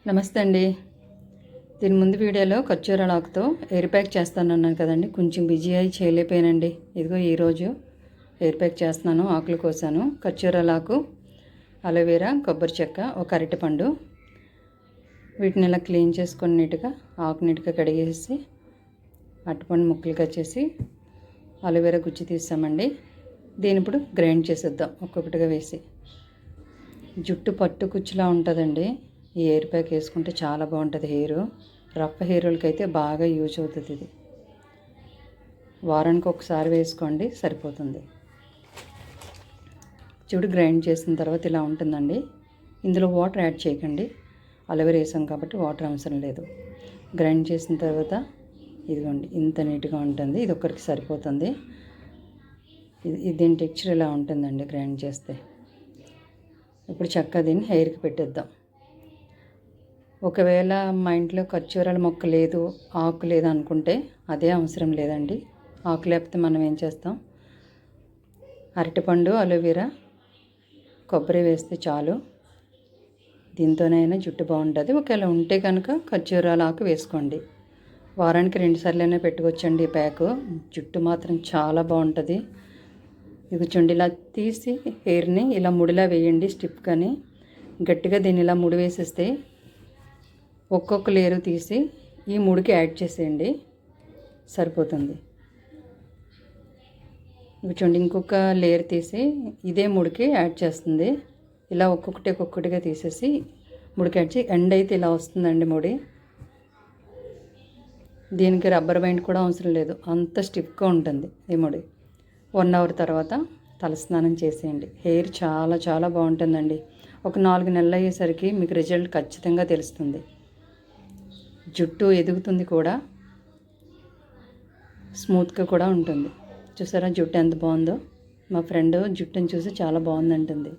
నమస్తే అండి. దీని ముందు వీడియోలో ఖర్జూరాల ఆకుతో ఎయిర్ ప్యాక్ చేస్తానన్నాను కదండి. కొంచెం బిజీ అయి చేయలేకపోయానండి. ఇదిగో ఈరోజు ఎయిర్ ప్యాక్ చేస్తున్నాను. ఆకులు కోసాను. ఖర్జూరాల ఆకు, అలోవెరా, కొబ్బరి చెక్క, ఒక అరటిపండు. వీటిని ఇలా క్లీన్ చేసుకొని నీట్గా ఆకు నీట్గా కడిగేసి అరటిపండు ముక్కలు కట్ చేసి అలోవెరా గుజ్జు తీసామండి. దీని ఇప్పుడు గ్రైండ్ చేసేద్దాం ఒక్కొక్కటిగా వేసి. జుట్టు పట్టు కుచ్చులా ఉంటుందండి. ఈ ఎయిర్ ప్యాక్ వేసుకుంటే చాలా బాగుంటుంది. రఫ్ హెయిర్ వాళ్ళకైతే బాగా యూజ్ అవుతుంది. ఇది వారానికి ఒకసారి వేసుకోండి, సరిపోతుంది. చూడు, గ్రైండ్ చేసిన తర్వాత ఇలా ఉంటుందండి. ఇందులో వాటర్ యాడ్ చేయకండి. అలోవెరా వేసాం కాబట్టి వాటర్ అవసరం లేదు. గ్రైండ్ చేసిన తర్వాత ఇదిగోండి ఇంత నీట్గా ఉంటుంది. ఇది ఒక్కరికి సరిపోతుంది. దీని టెక్స్చర్ ఇలా ఉంటుందండి గ్రైండ్ చేస్తే. ఇప్పుడు చక్కగా దీన్ని హెయిర్కి పెట్టేద్దాం. ఒకవేళ మా ఇంట్లో ఖర్జూరాల మొక్క లేదు, ఆకు లేదు అనుకుంటే అదే అవసరం లేదండి. ఆకు లేకపోతే మనం ఏం చేస్తాం, అరటిపండు, అలోవెరా, కొబ్బరి వేస్తే చాలు. దీంతోనైనా జుట్టు బాగుంటుంది. ఒకవేళ ఉంటే కనుక ఖర్జూరాల ఆకు వేసుకోండి. వారానికి 2 సార్లైనా పెట్టుకోవచ్చండి ఈ ప్యాకు. జుట్టు మాత్రం చాలా బాగుంటుంది. ఇది చూడండి, ఇలా తీసి హెయిర్ని ఇలా ముడిలా వేయండి. స్టిప్ కానీ గట్టిగా దీన్ని ఇలా ముడి వేసేస్తే ఒక్కొక్క లేరు తీసి ఈ ముడికి యాడ్ చేసేయండి, సరిపోతుంది. ఇవి చూడండి, ఇంకొక లేయర్ తీసి ఇదే ముడికి యాడ్ చేస్తుంది. ఇలా ఒక్కొక్కటిగా తీసేసి ముడికి యాడ్ చేసి ఎండ్ అయితే ఇలా వస్తుందండి ముడి. దీనికి రబ్బర్ బ్యాండ్ కూడా అవసరం లేదు, అంత స్టిఫ్గా ఉంటుంది ఈ ముడి. 1 అవర్ తర్వాత తలస్నానం చేసేయండి. హెయిర్ చాలా చాలా బాగుంటుందండి. ఒక 4 నెలలు అయ్యేసరికి మీకు రిజల్ట్ ఖచ్చితంగా తెలుస్తుంది. జుట్టు ఎదుగుతుంది కూడా, స్మూత్గా కూడా ఉంటుంది. చూసారా జుట్టు ఎంత బాగుందో? మా ఫ్రెండ్ జుట్టుని చూసి చాలా బాగుందంటుంది.